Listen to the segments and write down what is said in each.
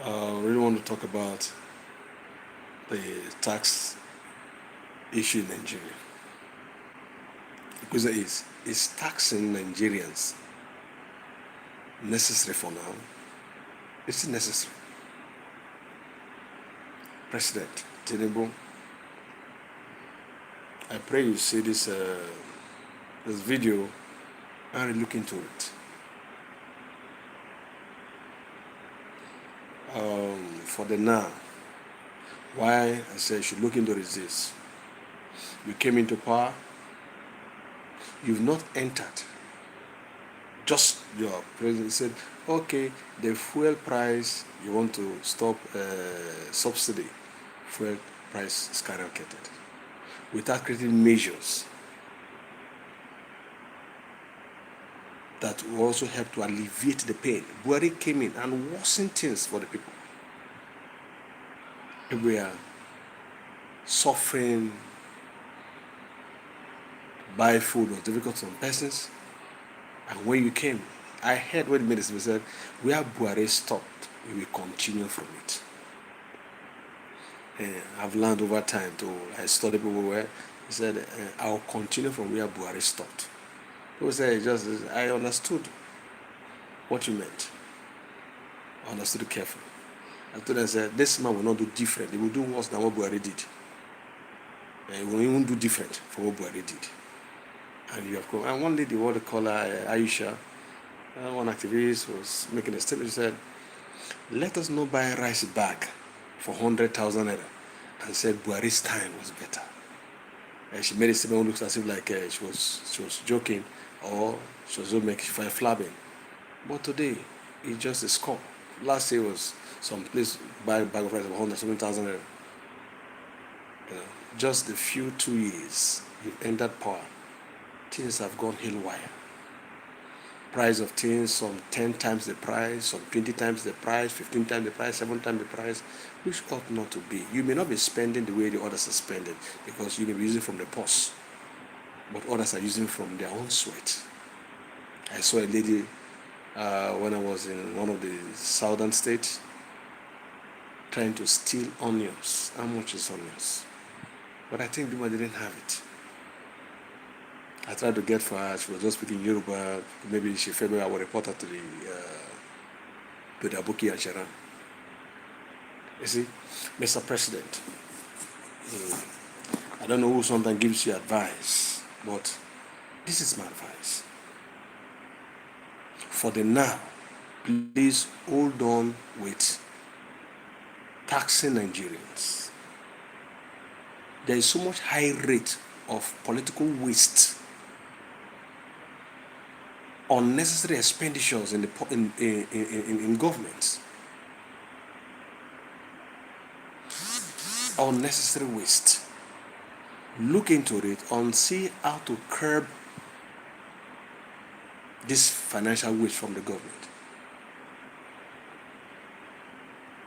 I really want to talk about the tax issue in Nigeria. The question is taxing Nigerians necessary for now? Is it necessary? President Tinubu, I pray you see this video and look into it. For the now, why I say you should look into this. You came into power, you've not entered. Just your president said, okay, the fuel price, you want to stop subsidy, fuel price skyrocketed. Without creating measures that will also help to alleviate the pain. Buhari came in and worsened things for the people. We are suffering, buy food was difficult for some persons. And when you came, I heard when the minister said, where Buhari stopped, we will continue from it. I've learned over time I study people where he said, I'll continue from where Buhari stopped. People say, I understood what you meant. I understood it carefully. I told them, said, this man will not do different. He will do worse than what Buhari did. He will even do different from what Buhari did. And you have come. And one lady, what they call her, Aisha, one activist was making a statement. She said, let us not buy a rice bag for 100,000 naira. And said Buhari's time was better. She made a statement looks as if like she was joking or she was making flabbing. But today, it's just a score. Last year was some place buy a bag of rice of 100,000 naira. Just the few 2 years you entered power, things have gone haywire. Price of things, some 10 times the price, some 20 times the price, 15 times the price, 7 times the price, which ought not to be. You may not be spending the way the others are spending because you may be using from the purse, but others are using from their own sweat. I saw a lady when I was in one of the southern states trying to steal onions. How much is onions? But I think people didn't have it. I tried to get for her. She was just speaking Yoruba. Maybe she felt I would report her to the Abuki and Sharan. You see, Mr. President, I don't know who sometimes gives you advice, but this is my advice. For the now, please hold on with taxing Nigerians. There is so much high rate of political waste, unnecessary expenditures in government, unnecessary waste. Look into it and see how to curb this financial waste from the government.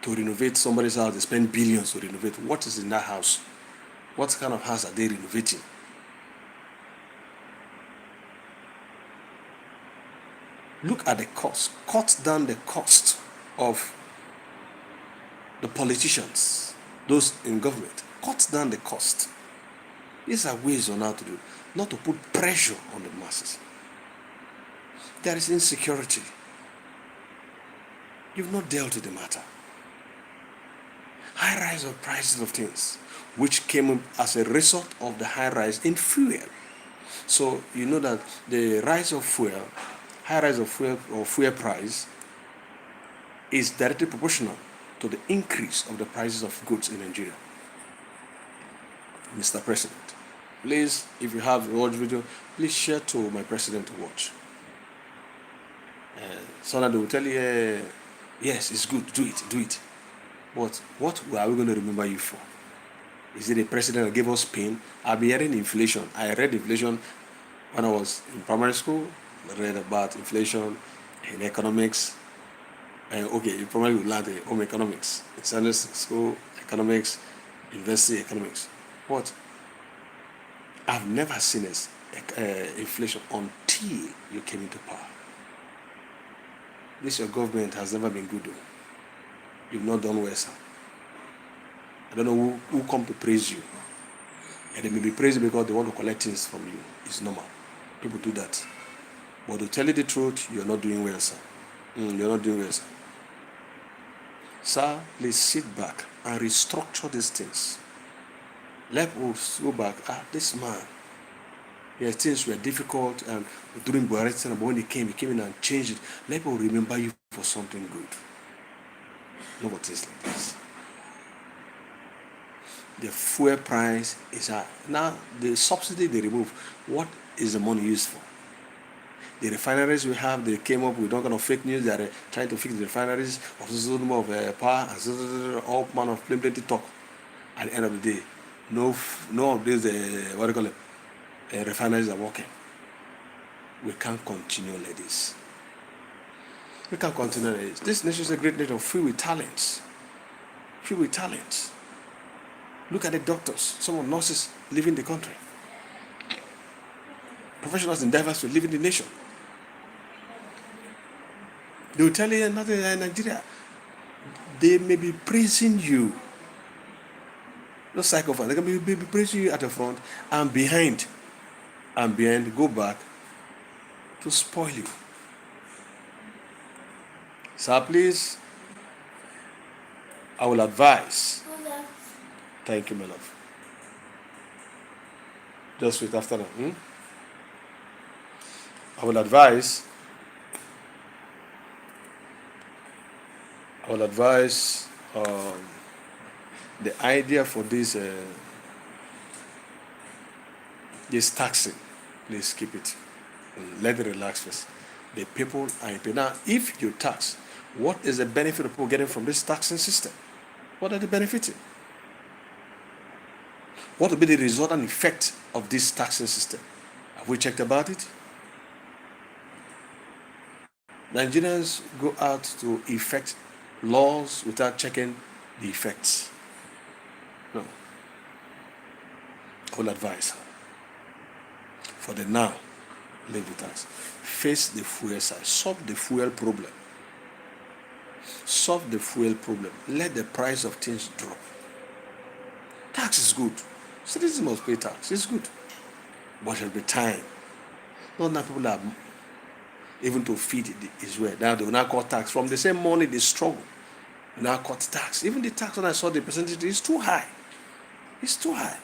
To renovate somebody's house, they spend billions to renovate. What is in that house? What kind of house are they renovating? Look at the cost. Cut down the cost of the politicians, those in government. Cut down the cost. These are ways on how to do it, not to put pressure on the masses. There is insecurity. You've not dealt with the matter. High rise of prices of things, which came as a result of the high rise in fuel. So you know that the rise of fuel, high rise of fuel or fuel price, is directly proportional to the increase of the prices of goods in Nigeria. Mr. President, please, if you have watched video, please share to my president to watch. So that they will tell you, yes, it's good, do it. But what are we going to remember you for? Is it the president that gave us pain? I've been hearing inflation. I read inflation when I was in primary school. I read about inflation in economics. Okay, you probably will learn the home economics. In Sunday school, economics, university economics. But I've never seen inflation until you came into power. This your government has never been good though. You've not done well, sir. I don't know who come to praise you. And they may be praising because they want to collect things from you. It's normal. People do that. But to tell you the truth, you're not doing well, sir. You're not doing well, sir. Sir, please sit back and restructure these things. Let us go back. This man, yeah, things were difficult and during Buhari's time, but when he came in and changed it. Let people remember you for something good. Not what things like this. The fuel price is high. Now, the subsidy they remove, what is the money used for? The refineries we have, they came up with all kind of fake news. They are trying to fix the refineries of power and all manner of plenty talk. At the end of the day, no of these what do you call it? Refineries are working. We can't continue like this. We can't continue like this. This nation is a great nation filled with talents. Filled with talents. Look at the doctors, some of the nurses leaving the country. Professionals in diverse fields leaving the nation. They will tell you nothing in Nigeria. They may be praising you. No psychopath. They can be praising you at the front and behind. Go back to spoil you. Sir, please, I will advise. Thank you, my love. Just wait after that. I will advise the idea for this taxing. Please keep it. Let it relax first. The people are in pain. Now, if you tax, what is the benefit of people getting from this taxing system? What are they benefiting? What will be the resultant effect of this taxing system? Have we checked about it? Nigerians go out to effect laws without checking the effects. No. I will advise her. For the now, leave the tax. Face the fuel side. Solve the fuel problem. Solve the fuel problem. Let the price of things drop. Tax is good. Citizens must pay tax. It's good. But there will be time. Not now people are even to feed Israel. Now they will not cut tax. From the same money they struggle. They now cut tax. Even the tax when I saw the percentage is too high. It's too high.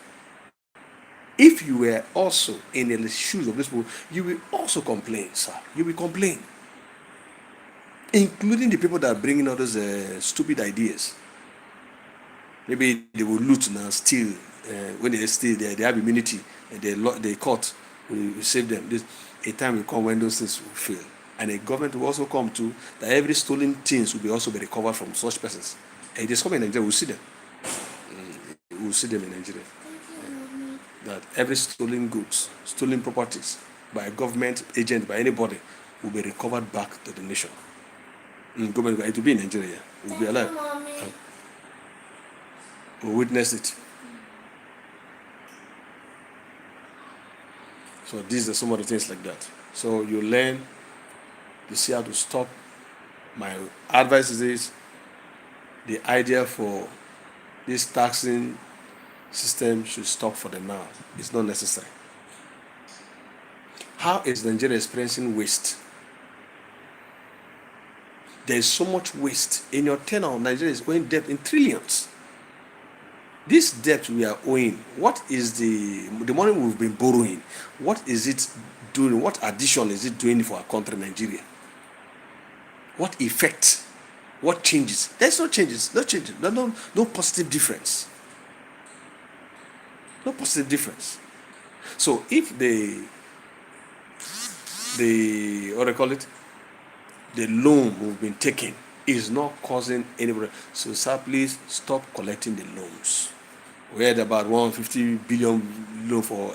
If you were also in the shoes of this people, you will also complain, sir. You will complain. Including the people that are bringing all those stupid ideas. Maybe they will loot now, steal. When they steal, they have immunity. And they caught. We save them. A time will come when those things will fail. And a government will also come to that every stolen things will be also be recovered from such persons. And they come in Nigeria, we'll see them. We'll see them in Nigeria. That every stolen goods, stolen properties by a government agent, by anybody, will be recovered back to the nation. Government, it will be in Nigeria. It will be alive. We'll witness it. So these are some of the things like that. So you learn, you see how to stop. My advice is this: the idea for this taxing system should stop for the now. It's not necessary. How is Nigeria experiencing waste? There is so much waste. In your tenure, Nigeria is owing debt in trillions. This debt we are owing, what is the money we've been borrowing? What is it doing? What addition is it doing for our country, Nigeria? What effect? What changes? There's no changes. No positive difference. No positive difference. So if the what do I call it? The loan we've been taking is not causing anybody. So sir, please stop collecting the loans. We had about 150 billion loan for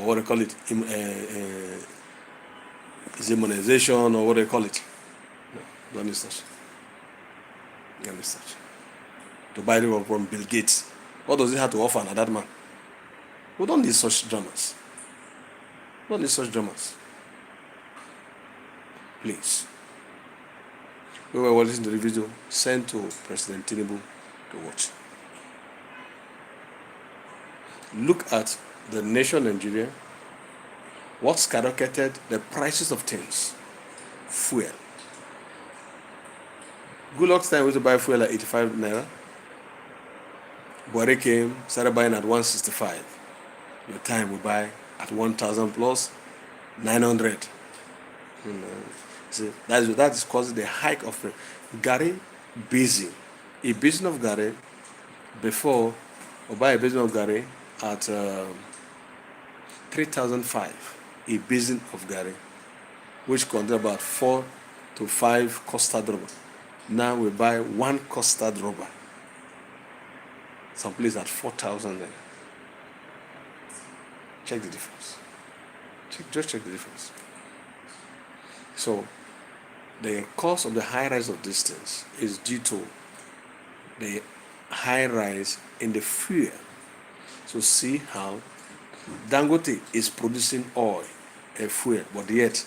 what do I call it? Is immunization or what do they call it? No, don't need such. Don't need such. To buy the from Bill Gates. What does he have to offer now, that man? We don't need such dramas. We don't need such dramas. Please. We were listening to the video sent to President Tinubu to watch. Look at the nation Nigeria. What skyrocketed the prices of things? Fuel. Good luck time we used to buy fuel at 85 naira. Buhari came, started buying at 165. Your time we buy at 1,000 plus 900. See, that is causing the hike of Gary basin. A basin of Gary before, or buy a basin of Gary at 3,005. A basin of Gary, which contains about 4 to 5 custard rubber. Now we buy 1 custard rubber. Some place at 4,000. Check the difference. Just check the difference. So, the cause of the high rise of these things is due to the high rise in the fuel. So, see how Dangote is producing oil and fuel, but yet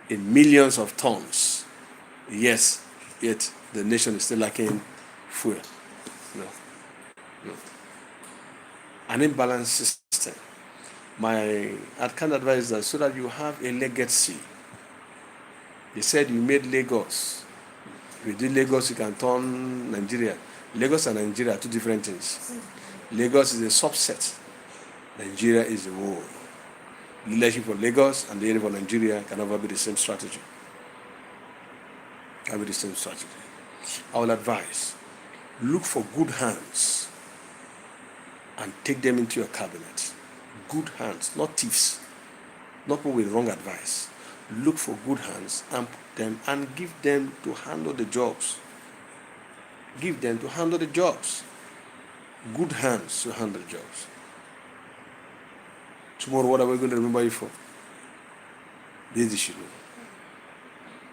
in millions of tons, yet the nation is still lacking fuel. No. An imbalanced system. My kind advice is that so that you have a legacy. They said you made Lagos. If you did Lagos, you can turn Nigeria. Lagos and Nigeria are two different things. Lagos is a subset. Nigeria is the whole. Leadership for Lagos and the leadership for Nigeria can never be the same strategy. Can be the same strategy. I will advise, look for good hands and take them into your cabinet. Good hands, not thieves, not people with wrong advice. Look for good hands and put them and give them to handle the jobs. Give them to handle the jobs. Good hands to handle jobs. Tomorrow, what are we going to remember you for? This issue.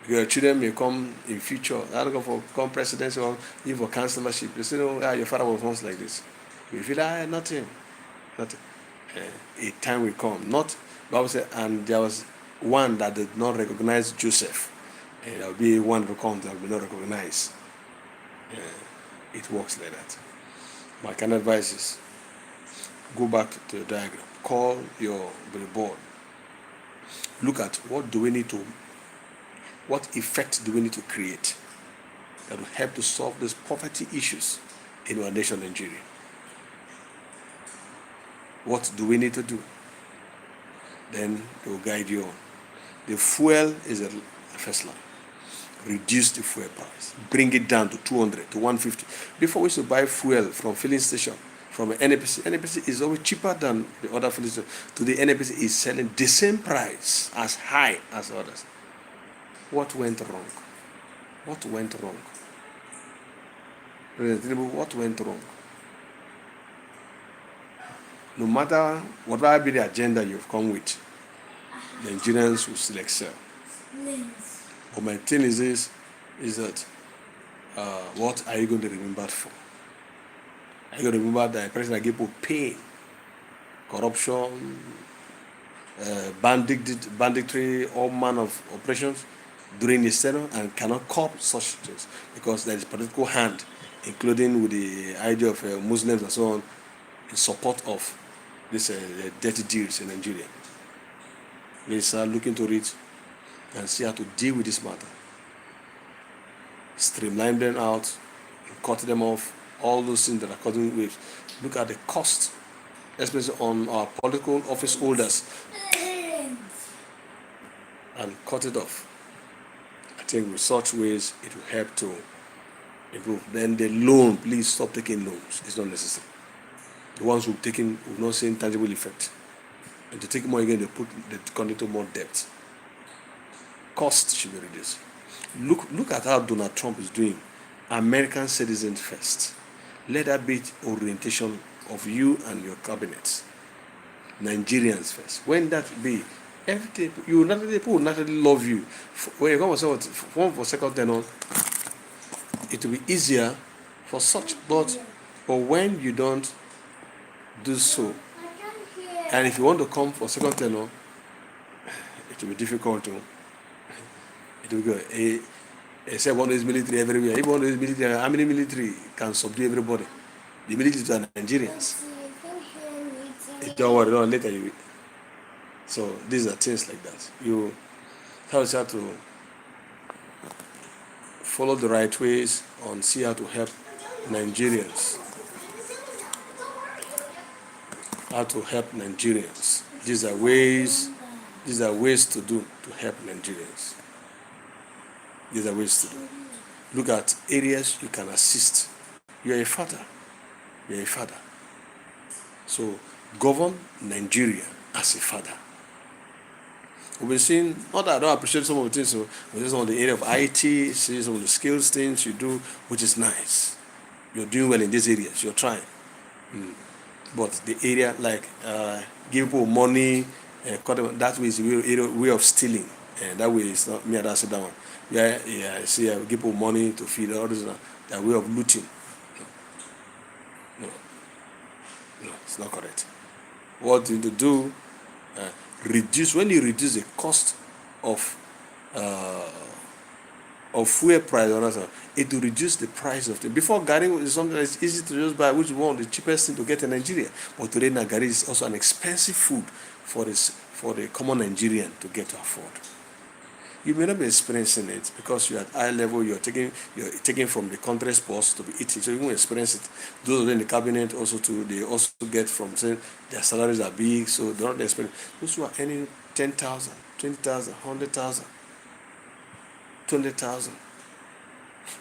Your children may come in future. I don't go for come presidency or even for councillorship. They say, "Oh, your father was once like this." We feel nothing. A time will come. Not Bible said, and there was one that did not recognize Joseph. And there will be one to come that will not recognize. It works like that. My kind of advice is go back to the diagram. Call your board. Look at what effect do we need to create that will help to solve these poverty issues in our nation, Nigeria. What do we need to do? Then they will guide you on. The fuel is the first line. Reduce the fuel price. Bring it down to 200, to 150. Before we used to buy fuel from filling station, from NNPC. NNPC is always cheaper than the other filling station. Today, NNPC is selling the same price, as high as others. What went wrong? What went wrong? President Tinubu, what went wrong? No matter whatever be the agenda you've come with, Nigerians will still excel. But my thing is this, is that what are you going to be remembered for? Are you going to remember that a president that gave people pain, corruption, banditry, all manner of operations during his tenure and cannot curb such things because there is political hand, including with the idea of Muslims and so on, in support of this dirty deals in Nigeria. Let's look into it and see how to deal with this matter. Streamline them out, cut them off, all those things that are causing waves. Look at the cost, especially on our political office holders, and cut it off. I think with such ways it will help to improve. Then the loan, please stop taking loans. It's not necessary. The ones who've taken will not see intangible effect. And to take more again, they continue more debt. Cost should be reduced. Look at how Donald Trump is doing. American citizens first. Let that be orientation of you and your cabinets. Nigerians first. When that be, everything people will naturally love you. When you come for second tenor, it will be easier for such. But when you don't do so, and if you want to come for second tenor, it will be difficult to Because except one is military everywhere. If one is military, how many military can subdue everybody? The military to Nigerians. Don't worry, no, later you. So these are things like that. You have to follow the right ways and see how to help Nigerians. How to help Nigerians. These are ways. These are ways to do to help Nigerians. These are ways to do. Look at areas you can assist. You are a father. You are a father. So govern Nigeria as a father. We've seen, not that I don't appreciate some of the things, so we're just on the area of IT, see some of the skills things you do, which is nice. You're doing well in these areas, you're trying. But the area like give people money, that way is a way of stealing. And that way it's not me and that's that one. Yeah, see, give people money to feed all this, that way of looting. No, it's not correct. What you need to do, reduce, when you reduce the cost of fuel price or not, it will reduce the price of things. Before, Gary is something that's easy to just buy, which is one of the cheapest thing to get in Nigeria. But today, now Gary is also an expensive food for the common Nigerian to get to afford. You may not be experiencing it because you're at high level, you're taking from the country's purse to be eating, so you won't experience it. Those in the cabinet also they also get from saying their salaries are big, so they're not experience. Those who are earning 10,000, 20,000, 100,000, 20,000.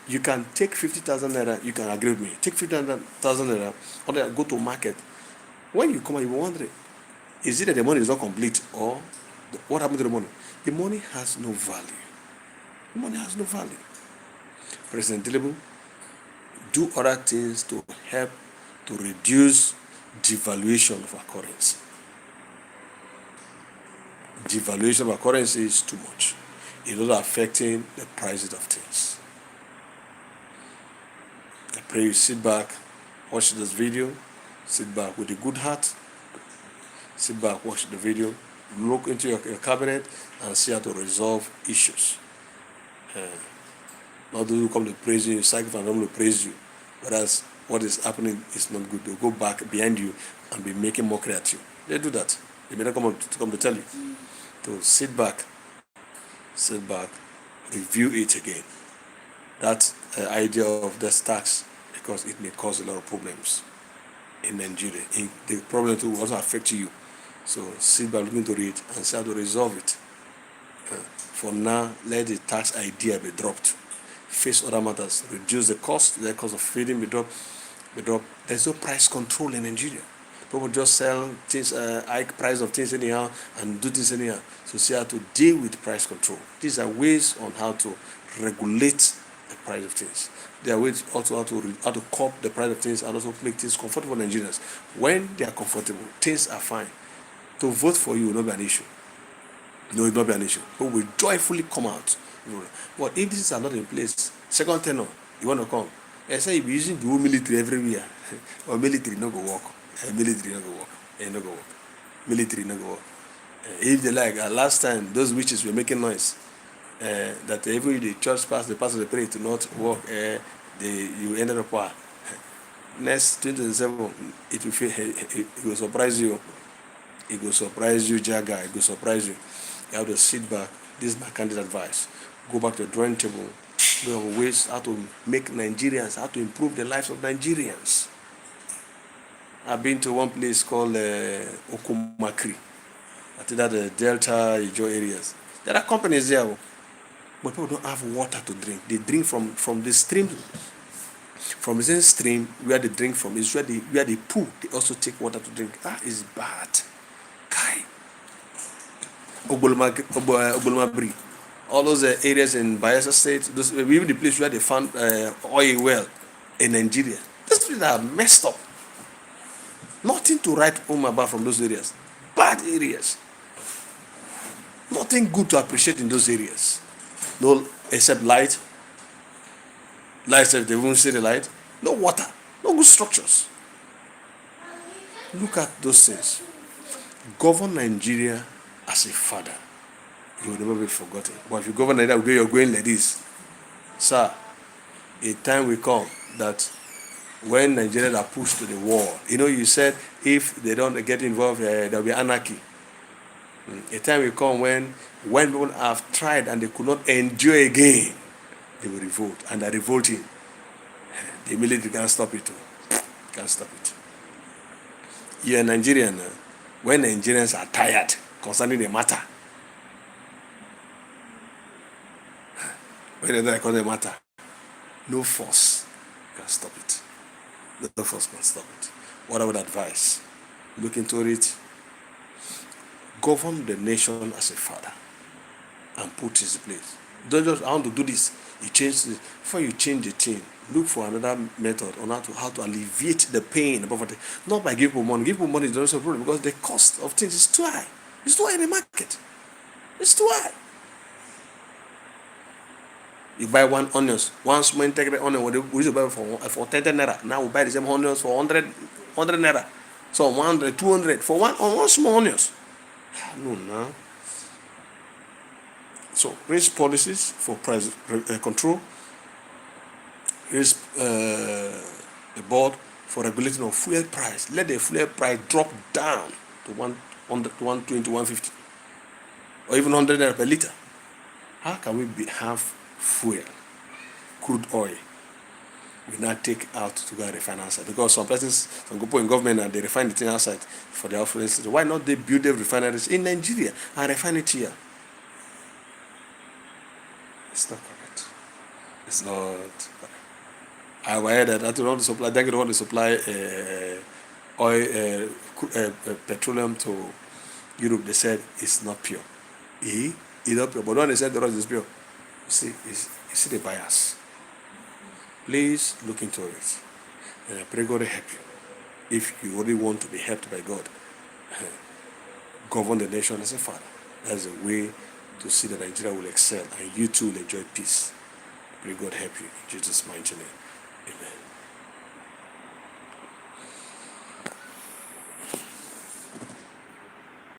You can take 50,000 naira, you can agree with me. Take 50,000 naira, or go to market. When you come out, you will wonder, is it that the money is not complete, or what happened to the money? The money has no value. The money has no value. President Tinubu, do other things to help to reduce devaluation of our currency. Devaluation of our currency is too much. It is affecting the prices of things. I pray you sit back, watch this video, sit back with a good heart, sit back, watch the video, look into your cabinet and see how to resolve issues. Not those who come to praise you, sacrifice them to praise you. Whereas what is happening is not good. They'll go back behind you and be making mockery at you. They do that. They may not come to tell you. So sit back, review it again. That idea of this tax, because it may cause a lot of problems in Nigeria. The problem too will also affect you. So sit back, look into it and see how to resolve it. For now, let the tax idea be dropped. Face other matters, reduce the cost of feeding be dropped. There's no price control in Nigeria. People just sell things, hike price of things anyhow and do things anyhow. So see how to deal with price control. These are ways on how to regulate the price of things. There are ways also how to curb the price of things and also make things comfortable for Nigerians. When they are comfortable, things are fine. To vote for you will not be an issue. No, it will not be an issue. But we joyfully come out. But if these are not in place, second tenor, you want to come. I say you be using the whole military everywhere. Or military no go work. Military no go work. No go work. Military no go work. If they like, last time those witches were making noise. That every the church the pastor they pray to not work. You ended up next 2027 it will surprise you. It will surprise you, Jaga. It will surprise you. You have to sit back. This is my candid advice. Go back to the drawing table. Look at ways how to make Nigerians, how to improve the lives of Nigerians. I've been to one place called Okumakri. I think that the Delta Ijo areas. There are companies there, but people don't have water to drink. They drink from the stream. From the same stream where they drink from is where they pool. They also take water to drink. That is bad. Kai. Ogbolomabri. All those areas in Bayelsa State, even the place where they found oil well in Nigeria. Those people are messed up. Nothing to write home about from those areas. Bad areas. Nothing good to appreciate in those areas. No, except light. Light, if they won't see the light. No water. No good structures. Look at those things. Govern Nigeria as a father. You will never be forgotten. But if you govern like that, you're going like this, sir, a time will come that when Nigerians are pushed to the wall, you said if they don't get involved, there'll be anarchy. A time will come when people have tried and they could not endure again, they will revolt, and they're revolting. The military can't stop it. Can't stop it. You're a Nigerian. When Nigerians are tired concerning the matter, when they call the matter, no force can stop it. No force can stop it. What I would advise, look into it, govern the nation as a father, and put his place. Don't just, I want to do this. You change this. Before you change the thing, look for another method on how to alleviate the pain, the poverty. Not by giving people money. Give people money is also a problem because the cost of things is too high. It's too high in the market. It's too high. You buy one small integrated onion, we used to buy for 10 naira. Now we buy the same onions for 100 naira. So 100, 200 for one small onions. No, no. So raise policies for price control. Raise the board for regulating of fuel price. Let the fuel price drop down to 100, 120, 150, or even 100 naira per liter. How can we have fuel, crude oil, we now take out to go and refine outside? Because some people in government, and they refine the thing outside for their offices. Why not they build the refineries in Nigeria and refine it here? It's not correct. It's not correct. I heard that I don't want to supply. They don't want to supply oil, petroleum to Europe. They said it's not pure. It's not pure. But when they said the rest is pure, you see the bias. Please look into it. And I pray God to help you. If you really want to be helped by God, govern the nation as a father. That's a way to see that Nigeria will excel and you too will enjoy peace. Pray God help you in Jesus' mighty name.